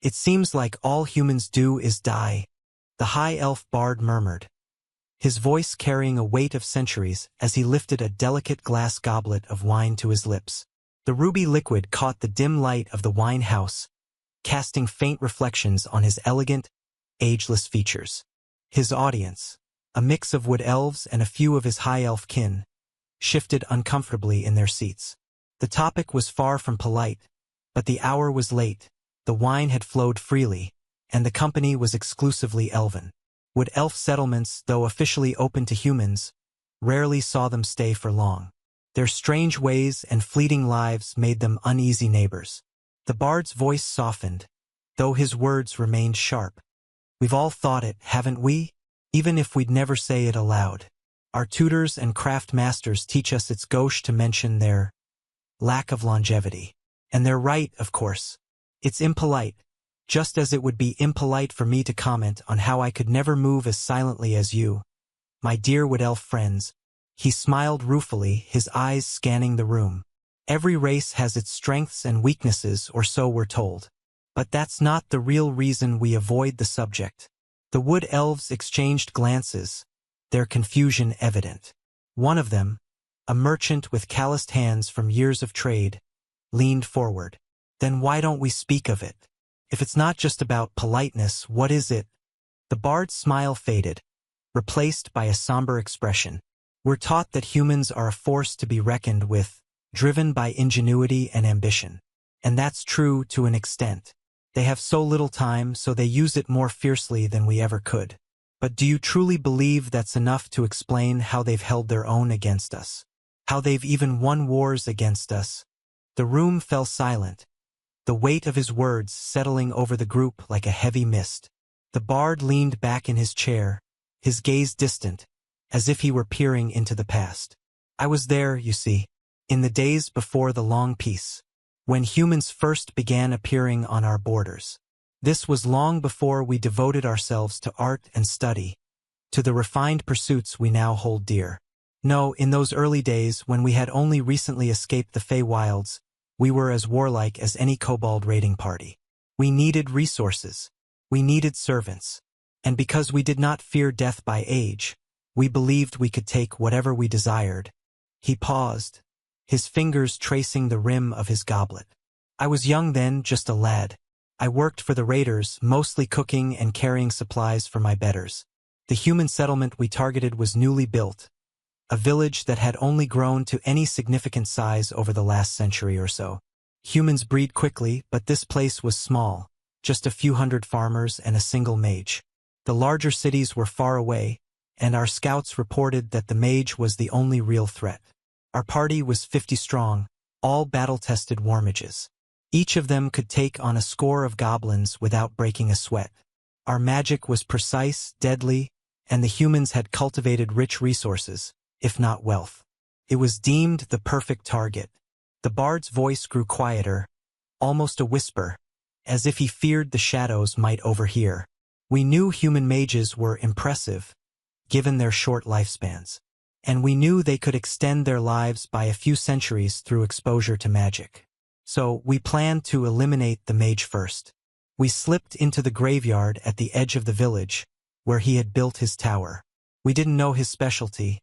It seems like all humans do is die, the high elf bard murmured, his voice carrying a weight of centuries as he lifted a delicate glass goblet of wine to his lips. The ruby liquid caught the dim light of the wine house, casting faint reflections on his elegant, ageless features. His audience, a mix of wood elves and a few of his high elf kin, shifted uncomfortably in their seats. The topic was far from polite, but the hour was late, the wine had flowed freely, and the company was exclusively elven. Wood elf settlements, though officially open to humans, rarely saw them stay for long. Their strange ways and fleeting lives made them uneasy neighbors. The bard's voice softened, though his words remained sharp. We've all thought it, haven't we? Even if we'd never say it aloud. Our tutors and craft masters teach us it's gauche to mention their lack of longevity. And they're right, of course. It's impolite, just as it would be impolite for me to comment on how I could never move as silently as you, my dear wood elf friends. He smiled ruefully, his eyes scanning the room. Every race has its strengths and weaknesses, or so we're told. But that's not the real reason we avoid the subject. The wood elves exchanged glances, their confusion evident. One of them, a merchant with calloused hands from years of trade, leaned forward. Then why don't we speak of it? If it's not just about politeness, what is it? The bard's smile faded, replaced by a somber expression. We're taught that humans are a force to be reckoned with, driven by ingenuity and ambition. And that's true to an extent. They have so little time, so they use it more fiercely than we ever could. But do you truly believe that's enough to explain how they've held their own against us? How they've even won wars against us? The room fell silent, the weight of his words settling over the group like a heavy mist. The bard leaned back in his chair, his gaze distant, as if he were peering into the past. I was there, you see, in the days before the long peace, when humans first began appearing on our borders. This was long before we devoted ourselves to art and study, to the refined pursuits we now hold dear. No, in those early days when we had only recently escaped the Feywilds, we were as warlike as any kobold raiding party. We needed resources. We needed servants. And because we did not fear death by age, we believed we could take whatever we desired. He paused, his fingers tracing the rim of his goblet. I was young then, just a lad. I worked for the raiders, mostly cooking and carrying supplies for my betters. The human settlement we targeted was newly built, a village that had only grown to any significant size over the last century or so. Humans breed quickly, but this place was small, just a few hundred farmers and a single mage. The larger cities were far away, and our scouts reported that the mage was the only real threat. Our party was 50 strong, all battle-tested war mages. Each of them could take on a score of goblins without breaking a sweat. Our magic was precise, deadly, and the humans had cultivated rich resources, if not wealth. It was deemed the perfect target. The bard's voice grew quieter, almost a whisper, as if he feared the shadows might overhear. We knew human mages were impressive, given their short lifespans. And we knew they could extend their lives by a few centuries through exposure to magic. So we planned to eliminate the mage first. We slipped into the graveyard at the edge of the village, where he had built his tower. We didn't know his specialty,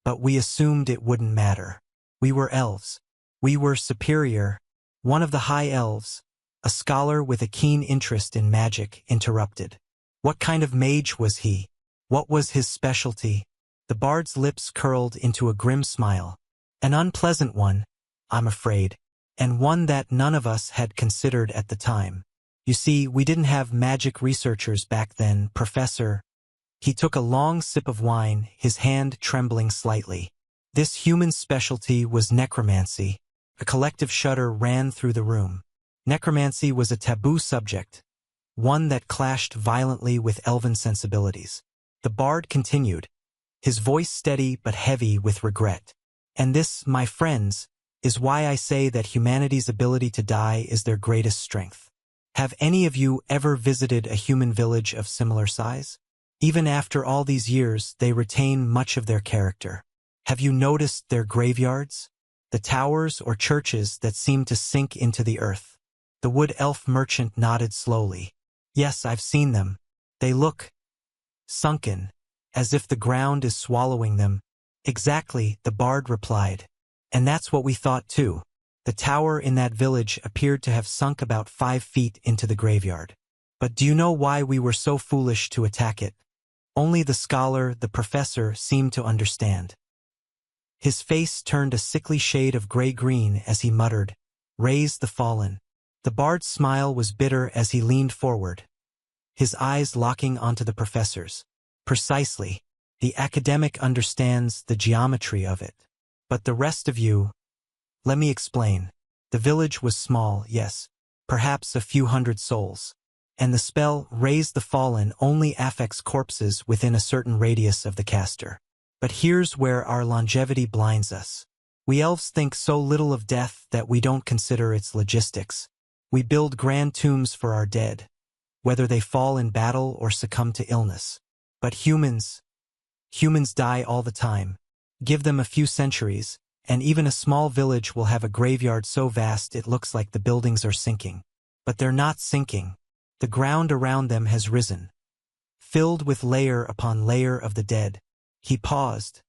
but we assumed it wouldn't matter. We were elves. We were superior. One of the high elves, a scholar with a keen interest in magic, interrupted. What kind of mage was he? What was his specialty? The bard's lips curled into a grim smile. An unpleasant one, I'm afraid, and one that none of us had considered at the time. You see, we didn't have magic researchers back then, Professor. He took a long sip of wine, his hand trembling slightly. This human specialty was necromancy. A collective shudder ran through the room. Necromancy was a taboo subject, one that clashed violently with elven sensibilities. The bard continued, his voice steady but heavy with regret. And this, my friends, is why I say that humanity's ability to die is their greatest strength. Have any of you ever visited a human village of similar size? Even after all these years, they retain much of their character. Have you noticed their graveyards? The towers or churches that seem to sink into the earth. The wood elf merchant nodded slowly. Yes, I've seen them. They look sunken, as if the ground is swallowing them. Exactly, the bard replied. And that's what we thought too. The tower in that village appeared to have sunk about 5 feet into the graveyard. But do you know why we were so foolish to attack it? Only the scholar, the professor, seemed to understand. His face turned a sickly shade of gray-green as he muttered, "Raise the fallen." The bard's smile was bitter as he leaned forward, his eyes locking onto the professor's. Precisely. The academic understands the geometry of it. But the rest of you, let me explain. The village was small, yes, perhaps a few hundred souls. And the spell, Raise the Fallen, only affects corpses within a certain radius of the caster. But here's where our longevity blinds us. We elves think so little of death that we don't consider its logistics. We build grand tombs for our dead, whether they fall in battle or succumb to illness. But humans die all the time. Give them a few centuries, and even a small village will have a graveyard so vast it looks like the buildings are sinking. But they're not sinking. The ground around them has risen, filled with layer upon layer of the dead. He paused,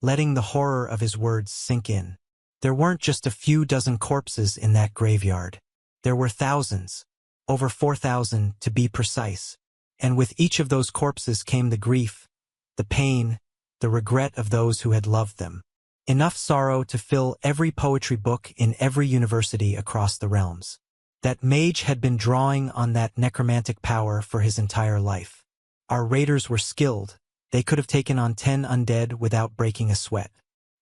letting the horror of his words sink in. There weren't just a few dozen corpses in that graveyard. There were thousands, over 4,000 to be precise. And with each of those corpses came the grief, the pain, the regret of those who had loved them. Enough sorrow to fill every poetry book in every university across the realms. That mage had been drawing on that necromantic power for his entire life. Our raiders were skilled. They could have taken on 10 undead without breaking a sweat.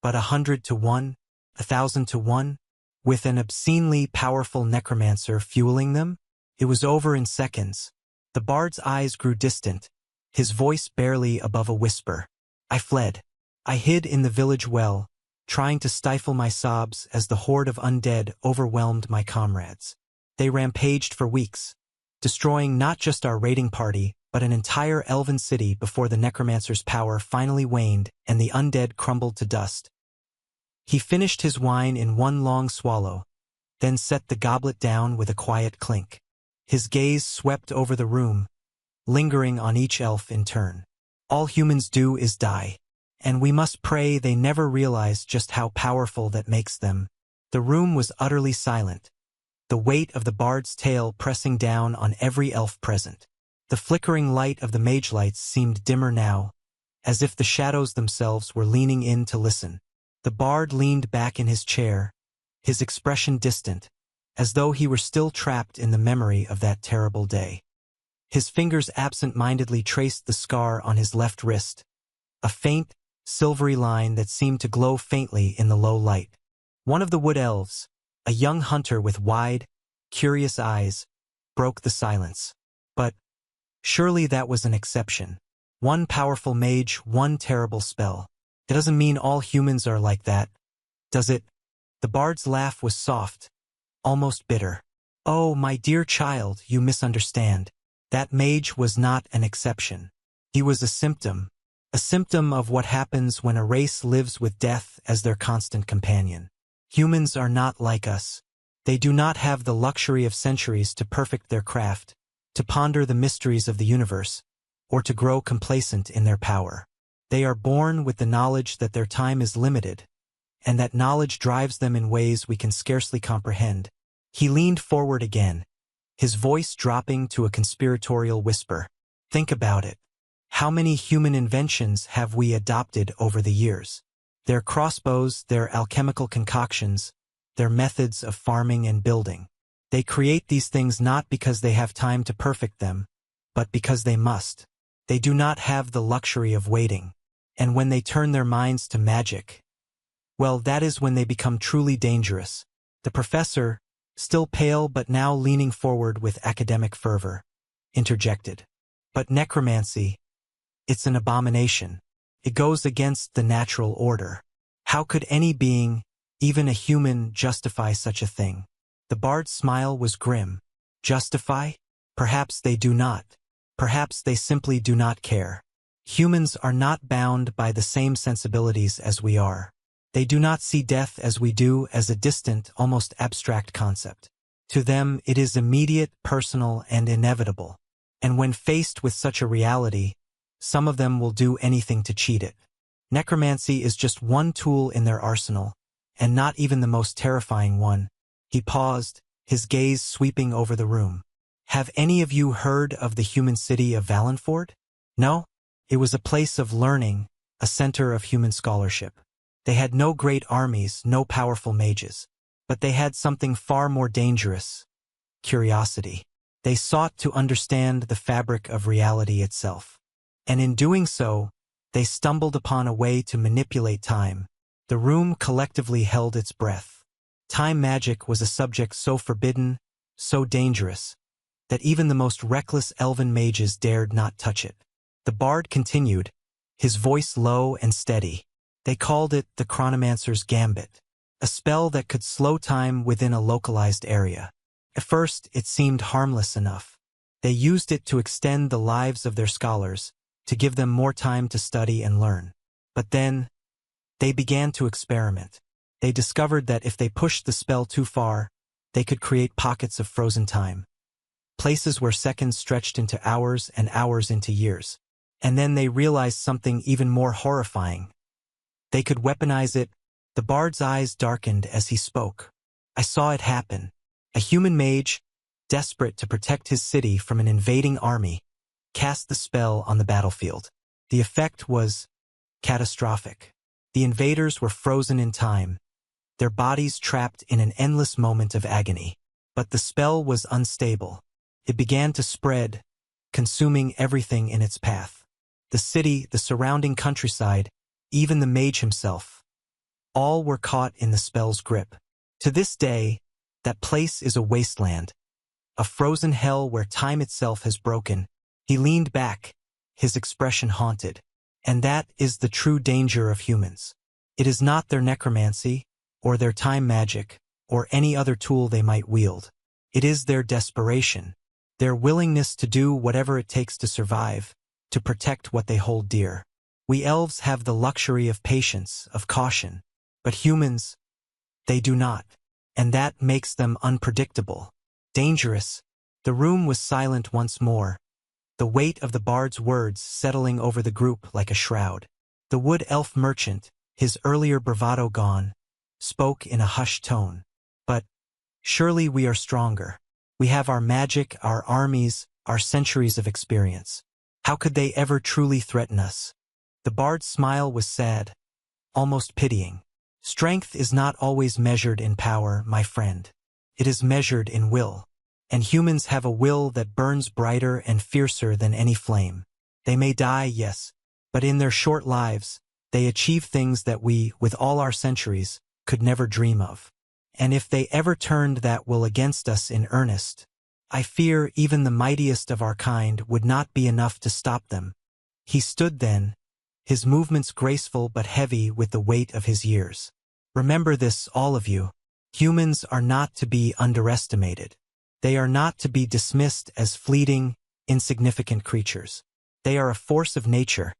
But 100 to 1, 1,000 to 1, with an obscenely powerful necromancer fueling them? It was over in seconds. The bard's eyes grew distant, his voice barely above a whisper. I fled. I hid in the village well, trying to stifle my sobs as the horde of undead overwhelmed my comrades. They rampaged for weeks, destroying not just our raiding party, but an entire elven city before the necromancer's power finally waned and the undead crumbled to dust. He finished his wine in one long swallow, then set the goblet down with a quiet clink. His gaze swept over the room, lingering on each elf in turn. All humans do is die, and we must pray they never realize just how powerful that makes them. The room was utterly silent, the weight of the bard's tale pressing down on every elf present. The flickering light of the mage lights seemed dimmer now, as if the shadows themselves were leaning in to listen. The bard leaned back in his chair, his expression distant, as though he were still trapped in the memory of that terrible day. His fingers absent-mindedly traced the scar on his left wrist, a faint, silvery line that seemed to glow faintly in the low light. One of the Wood Elves, a young hunter with wide, curious eyes, broke the silence. But surely that was an exception. One powerful mage, one terrible spell. It doesn't mean all humans are like that, does it? The bard's laugh was soft, almost bitter. Oh, my dear child, you misunderstand. That mage was not an exception. He was a symptom of what happens when a race lives with death as their constant companion. Humans are not like us. They do not have the luxury of centuries to perfect their craft, to ponder the mysteries of the universe, or to grow complacent in their power. They are born with the knowledge that their time is limited, and that knowledge drives them in ways we can scarcely comprehend. He leaned forward again, his voice dropping to a conspiratorial whisper. Think about it. How many human inventions have we adopted over the years? Their crossbows, their alchemical concoctions, their methods of farming and building. They create these things not because they have time to perfect them, but because they must. They do not have the luxury of waiting. And when they turn their minds to magic, well, that is when they become truly dangerous. The professor, still pale but now leaning forward with academic fervor, interjected. But necromancy, it's an abomination. It goes against the natural order. How could any being, even a human, justify such a thing? The bard's smile was grim. Justify? Perhaps they do not. Perhaps they simply do not care. Humans are not bound by the same sensibilities as we are. They do not see death as we do, as a distant, almost abstract concept. To them, it is immediate, personal, and inevitable. And when faced with such a reality, some of them will do anything to cheat it. Necromancy is just one tool in their arsenal, and not even the most terrifying one. He paused, his gaze sweeping over the room. Have any of you heard of the human city of Valenford? No? It was a place of learning, a center of human scholarship. They had no great armies, no powerful mages. But they had something far more dangerous: curiosity. They sought to understand the fabric of reality itself. And in doing so, they stumbled upon a way to manipulate time. The room collectively held its breath. Time magic was a subject so forbidden, so dangerous, that even the most reckless elven mages dared not touch it. The bard continued, his voice low and steady. They called it the chronomancer's gambit, a spell that could slow time within a localized area. At first, it seemed harmless enough. They used it to extend the lives of their scholars, to give them more time to study and learn. But then, they began to experiment. They discovered that if they pushed the spell too far, they could create pockets of frozen time. Places where seconds stretched into hours and hours into years. And then they realized something even more horrifying. They could weaponize it. The bard's eyes darkened as he spoke. I saw it happen. A human mage, desperate to protect his city from an invading army, cast the spell on the battlefield. The effect was catastrophic. The invaders were frozen in time, their bodies trapped in an endless moment of agony. But the spell was unstable. It began to spread, consuming everything in its path. The city, the surrounding countryside, even the mage himself. All were caught in the spell's grip. To this day, that place is a wasteland, a frozen hell where time itself has broken. He leaned back, his expression haunted. And that is the true danger of humans. It is not their necromancy, or their time magic, or any other tool they might wield. It is their desperation, their willingness to do whatever it takes to survive, to protect what they hold dear. We elves have the luxury of patience, of caution. But humans, they do not. And that makes them unpredictable, dangerous. The room was silent once more, the weight of the bard's words settling over the group like a shroud. The wood elf merchant, his earlier bravado gone, spoke in a hushed tone. But surely we are stronger. We have our magic, our armies, our centuries of experience. How could they ever truly threaten us? The bard's smile was sad, almost pitying. Strength is not always measured in power, my friend. It is measured in will. And humans have a will that burns brighter and fiercer than any flame. They may die, yes, but in their short lives, they achieve things that we, with all our centuries, could never dream of. And if they ever turned that will against us in earnest, I fear even the mightiest of our kind would not be enough to stop them. He stood then, his movements graceful but heavy with the weight of his years. Remember this, all of you. Humans are not to be underestimated. They are not to be dismissed as fleeting, insignificant creatures. They are a force of nature,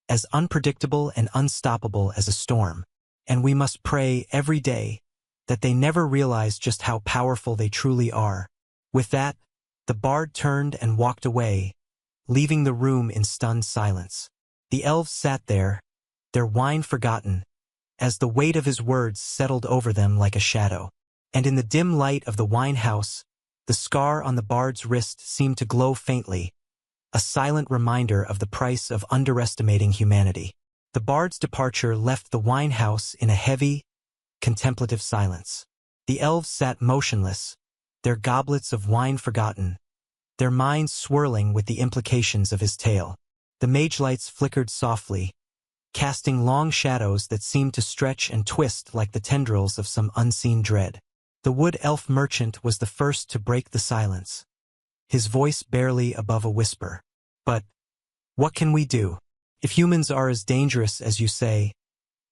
as unpredictable and unstoppable as a storm. And we must pray every day that they never realize just how powerful they truly are. With that, the bard turned and walked away, leaving the room in stunned silence. The elves sat there, their wine forgotten, as the weight of his words settled over them like a shadow. And in the dim light of the wine house, the scar on the bard's wrist seemed to glow faintly, a silent reminder of the price of underestimating humanity. The bard's departure left the wine house in a heavy, contemplative silence. The elves sat motionless, their goblets of wine forgotten, their minds swirling with the implications of his tale. The mage lights flickered softly, casting long shadows that seemed to stretch and twist like the tendrils of some unseen dread. The wood elf merchant was the first to break the silence, his voice barely above a whisper. But what can we do? If humans are as dangerous as you say,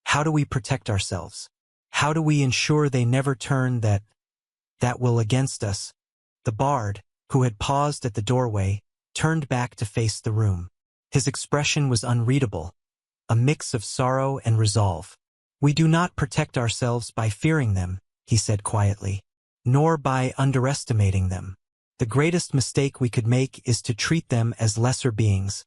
how do we protect ourselves? How do we ensure they never turn that will against us? The bard, who had paused at the doorway, turned back to face the room. His expression was unreadable, a mix of sorrow and resolve. We do not protect ourselves by fearing them, he said quietly. nor by underestimating them. The greatest mistake we could make is to treat them as lesser beings,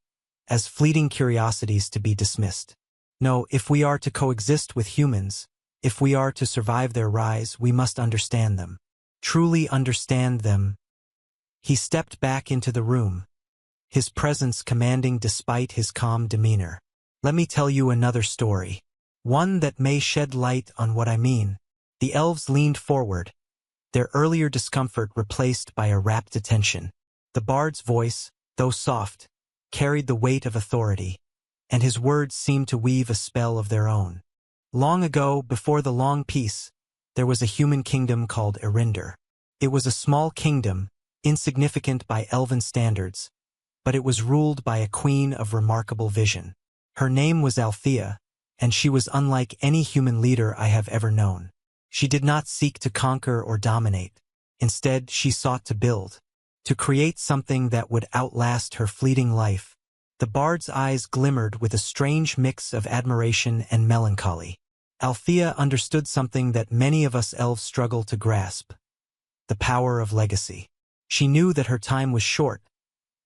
as fleeting curiosities to be dismissed. No, if we are to coexist with humans, if we are to survive their rise, we must understand them. Truly understand them. He stepped back into the room, his presence commanding despite his calm demeanor. Let me tell you another story. One that may shed light on what I mean. The elves leaned forward, their earlier discomfort replaced by a rapt attention. The bard's voice, though soft, carried the weight of authority, and his words seemed to weave a spell of their own. Long ago, before the long peace, there was a human kingdom called Erinder. It was a small kingdom, insignificant by elven standards, but it was ruled by a queen of remarkable vision. Her name was Althea, and she was unlike any human leader I have ever known. She did not seek to conquer or dominate. Instead, she sought to build, to create something that would outlast her fleeting life. The bard's eyes glimmered with a strange mix of admiration and melancholy. Althea understood something that many of us elves struggle to grasp: the power of legacy. She knew that her time was short,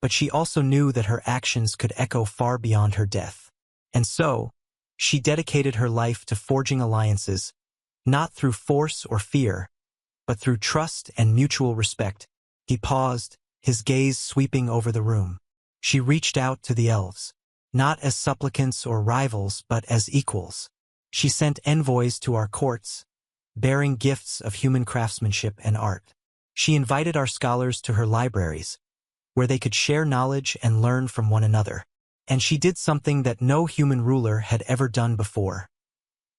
but she also knew that her actions could echo far beyond her death. And so, she dedicated her life to forging alliances, not through force or fear, but through trust and mutual respect. He paused, his gaze sweeping over the room. She reached out to the elves, not as supplicants or rivals, but as equals. She sent envoys to our courts, bearing gifts of human craftsmanship and art. She invited our scholars to her libraries, where they could share knowledge and learn from one another. And she did something that no human ruler had ever done before.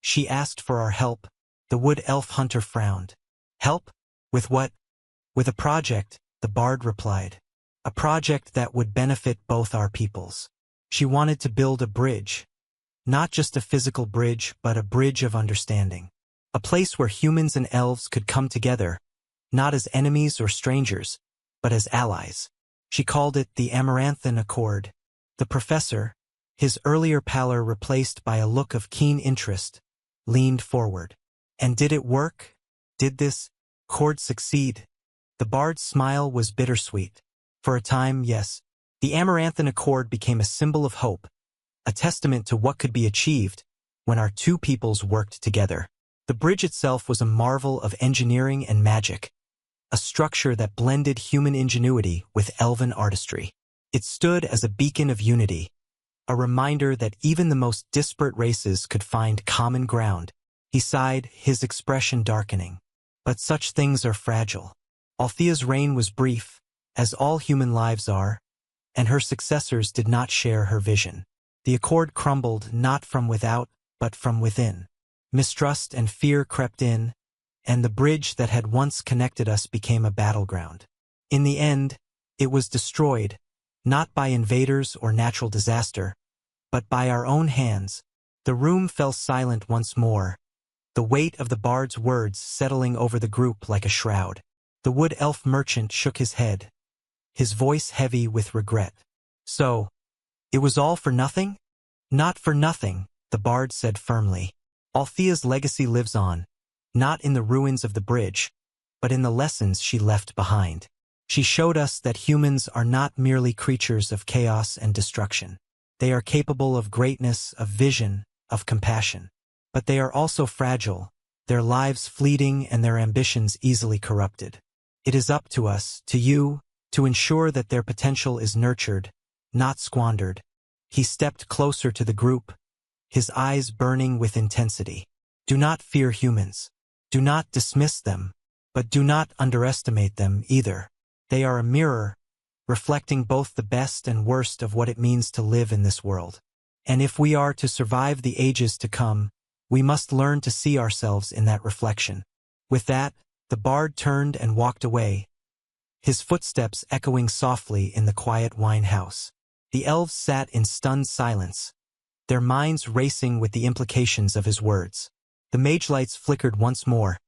She asked for our help. The wood elf hunter frowned. Help? With what? With a project, the bard replied. A project that would benefit both our peoples. She wanted to build a bridge. Not just a physical bridge, but a bridge of understanding. A place where humans and elves could come together, not as enemies or strangers, but as allies. She called it the Amaranthan Accord. The professor, his earlier pallor replaced by a look of keen interest, leaned forward. And did it work? Did this accord succeed? The bard's smile was bittersweet. For a time, yes. The Amaranthan Accord became a symbol of hope, a testament to what could be achieved when our two peoples worked together. The bridge itself was a marvel of engineering and magic, a structure that blended human ingenuity with elven artistry. It stood as a beacon of unity, a reminder that even the most disparate races could find common ground. He sighed, his expression darkening. But such things are fragile. Althea's reign was brief, as all human lives are, and her successors did not share her vision. The accord crumbled not from without, but from within. Mistrust and fear crept in, and the bridge that had once connected us became a battleground. In the end, it was destroyed, not by invaders or natural disaster, but by our own hands. The room fell silent once more, the weight of the bard's words settling over the group like a shroud. The wood elf merchant shook his head, his voice heavy with regret. So, it was all for nothing? Not for nothing, the bard said firmly. Althea's legacy lives on, not in the ruins of the bridge, but in the lessons she left behind. She showed us that humans are not merely creatures of chaos and destruction. They are capable of greatness, of vision, of compassion. But they are also fragile, their lives fleeting and their ambitions easily corrupted. It is up to us, to you, to ensure that their potential is nurtured, not squandered. He stepped closer to the group, his eyes burning with intensity. Do not fear humans. Do not dismiss them, but do not underestimate them either. They are a mirror, reflecting both the best and worst of what it means to live in this world. And if we are to survive the ages to come, we must learn to see ourselves in that reflection. With that, the bard turned and walked away, his footsteps echoing softly in the quiet wine house. The elves sat in stunned silence, their minds racing with the implications of his words. The mage lights flickered once more,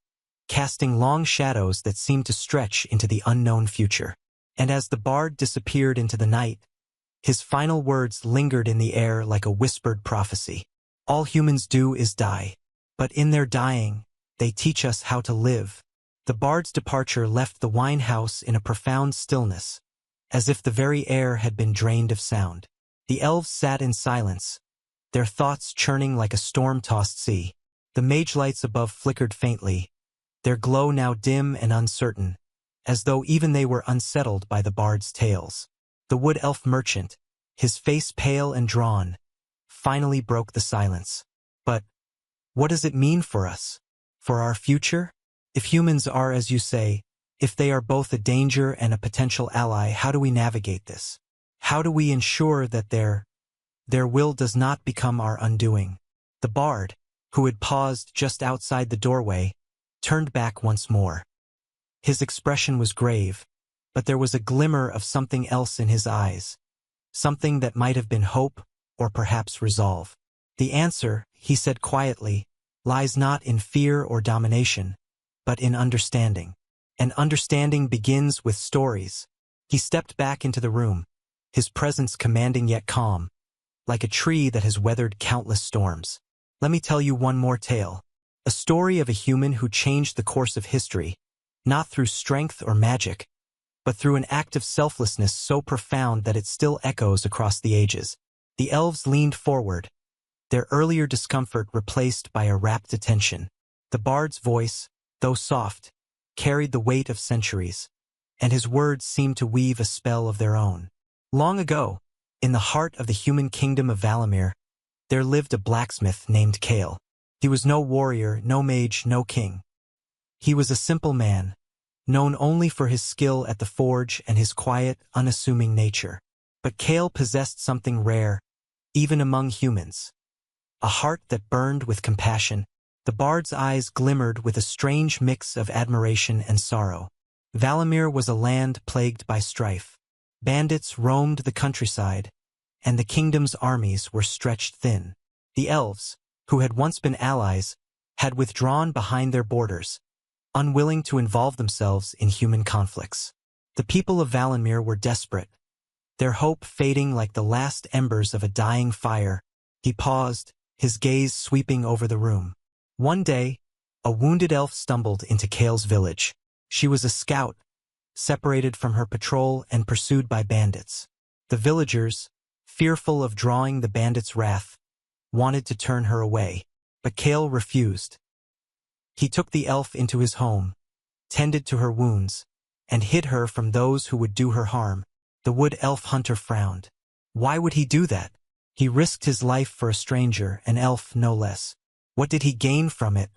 casting long shadows that seemed to stretch into the unknown future. And as the bard disappeared into the night, his final words lingered in the air like a whispered prophecy. All humans do is die, but in their dying, they teach us how to live, The bard's departure left the wine house in a profound stillness, as if the very air had been drained of sound. The elves sat in silence, their thoughts churning like a storm-tossed sea. The mage lights above flickered faintly, their glow now dim and uncertain, as though even they were unsettled by the bard's tales. The wood elf merchant, his face pale and drawn, finally broke the silence. But what does it mean for us? For our future? If humans are, as you say, if they are both a danger and a potential ally, how do we navigate this? How do we ensure that their will does not become our undoing? The bard, who had paused just outside the doorway, turned back once more. His expression was grave, but there was a glimmer of something else in his eyes, something that might have been hope or perhaps resolve. The answer, he said quietly, lies not in fear or domination, but in understanding. And understanding begins with stories. He stepped back into the room, his presence commanding yet calm, like a tree that has weathered countless storms. Let me tell you one more tale. A story of a human who changed the course of history, not through strength or magic, but through an act of selflessness so profound that it still echoes across the ages. The elves leaned forward, their earlier discomfort replaced by a rapt attention. The bard's voice, though soft, carried the weight of centuries, and his words seemed to weave a spell of their own. Long ago, in the heart of the human kingdom of Valamir, there lived a blacksmith named Kale. He was no warrior, no mage, no king. He was a simple man, known only for his skill at the forge and his quiet, unassuming nature. But Kale possessed something rare, even among humans. A heart that burned with compassion. The bard's eyes glimmered with a strange mix of admiration and sorrow. Valamir was a land plagued by strife. Bandits roamed the countryside, and the kingdom's armies were stretched thin. The elves, who had once been allies, had withdrawn behind their borders, unwilling to involve themselves in human conflicts. The people of Valamir were desperate, their hope fading like the last embers of a dying fire. He paused, his gaze sweeping over the room. One day, a wounded elf stumbled into Kale's village. She was a scout, separated from her patrol and pursued by bandits. The villagers, fearful of drawing the bandits' wrath, wanted to turn her away, but Kale refused. He took the elf into his home, tended to her wounds, and hid her from those who would do her harm. The wood elf hunter frowned. Why would he do that? He risked his life for a stranger, an elf no less. What did he gain from it?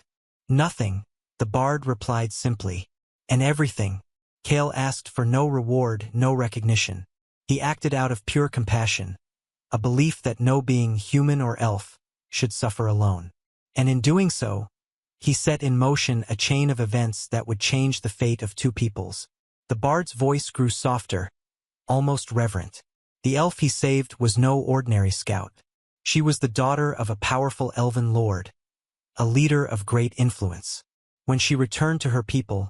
Nothing, the bard replied simply. And everything. Kale asked for no reward, no recognition. He acted out of pure compassion, a belief that no being, human or elf, should suffer alone. And in doing so, he set in motion a chain of events that would change the fate of two peoples. The bard's voice grew softer, almost reverent. The elf he saved was no ordinary scout. She was the daughter of a powerful elven lord, a leader of great influence. When she returned to her people,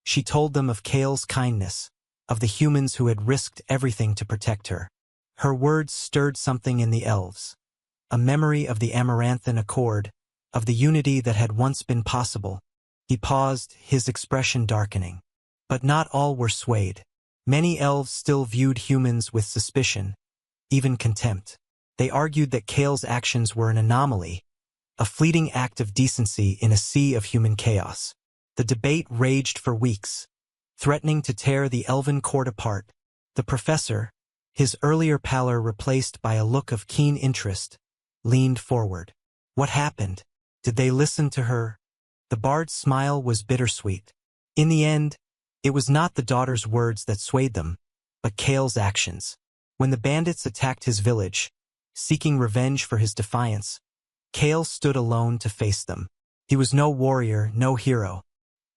she told them of Kale's kindness, of the humans who had risked everything to protect her. Her words stirred something in the elves, a memory of the Amaranthan Accord, of the unity that had once been possible. He paused, his expression darkening. But not all were swayed. Many elves still viewed humans with suspicion, even contempt. They argued that Kale's actions were an anomaly, a fleeting act of decency in a sea of human chaos. The debate raged for weeks, threatening to tear the elven court apart. The professor, his earlier pallor replaced by a look of keen interest, leaned forward. What happened? Did they listen to her? The bard's smile was bittersweet. In the end, it was not the daughter's words that swayed them, but Kale's actions. When the bandits attacked his village, seeking revenge for his defiance, Kale stood alone to face them. He was no warrior, no hero.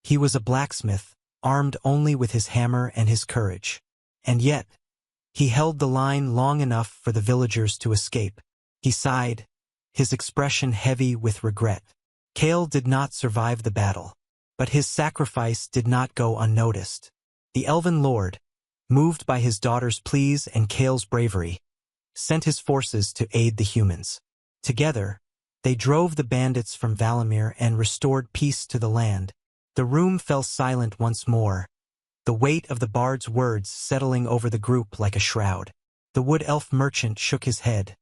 He was a blacksmith, armed only with his hammer and his courage. And yet, he held the line long enough for the villagers to escape. He sighed, his expression heavy with regret. Kale did not survive the battle, but his sacrifice did not go unnoticed. The elven lord, moved by his daughter's pleas and Kale's bravery, sent his forces to aid the humans. Together, they drove the bandits from Valamir and restored peace to the land. The room fell silent once more, the weight of the bard's words settling over the group like a shroud. The wood elf merchant shook his head,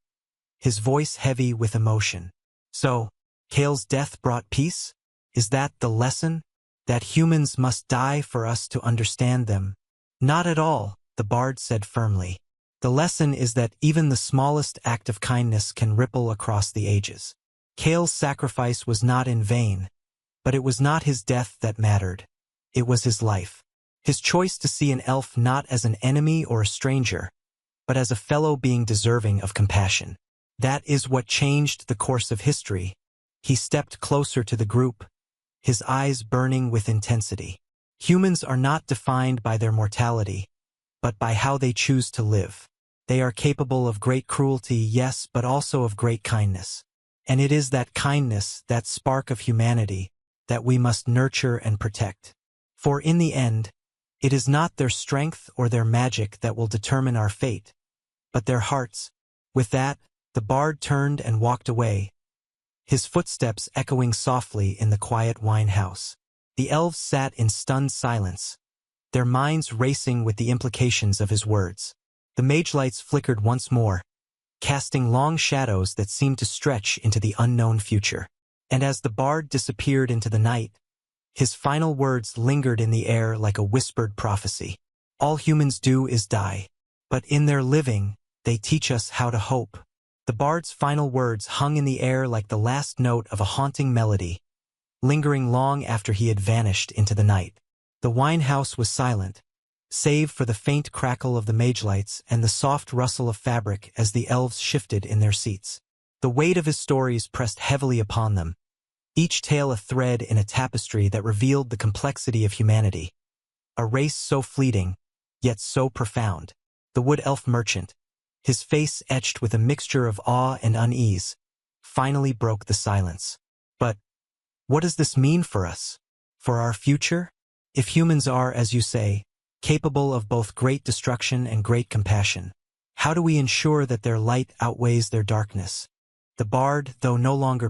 his voice heavy with emotion. So, Kale's death brought peace? Is that the lesson? That humans must die for us to understand them? Not at all, the bard said firmly. The lesson is that even the smallest act of kindness can ripple across the ages. Kale's sacrifice was not in vain, but it was not his death that mattered. It was his life. His choice to see an elf not as an enemy or a stranger, but as a fellow being deserving of compassion. That is what changed the course of history. He stepped closer to the group, his eyes burning with intensity. Humans are not defined by their mortality, but by how they choose to live. They are capable of great cruelty, yes, but also of great kindness. And it is that kindness, that spark of humanity, that we must nurture and protect. For in the end, it is not their strength or their magic that will determine our fate, but their hearts. With that, the bard turned and walked away, his footsteps echoing softly in the quiet wine house. The elves sat in stunned silence, their minds racing with the implications of his words. The mage lights flickered once more, casting long shadows that seemed to stretch into the unknown future. And as the bard disappeared into the night, his final words lingered in the air like a whispered prophecy. All humans do is die, but in their living, they teach us how to hope. The bard's final words hung in the air like the last note of a haunting melody, lingering long after he had vanished into the night. The wine house was silent, save for the faint crackle of the mage lights and the soft rustle of fabric as the elves shifted in their seats. The weight of his stories pressed heavily upon them, each tale a thread in a tapestry that revealed the complexity of humanity. A race so fleeting, yet so profound. The wood elf merchant, his face etched with a mixture of awe and unease, finally broke the silence. But what does this mean for us? For our future? If humans are, as you say, capable of both great destruction and great compassion, how do we ensure that their light outweighs their darkness? The bard, though no longer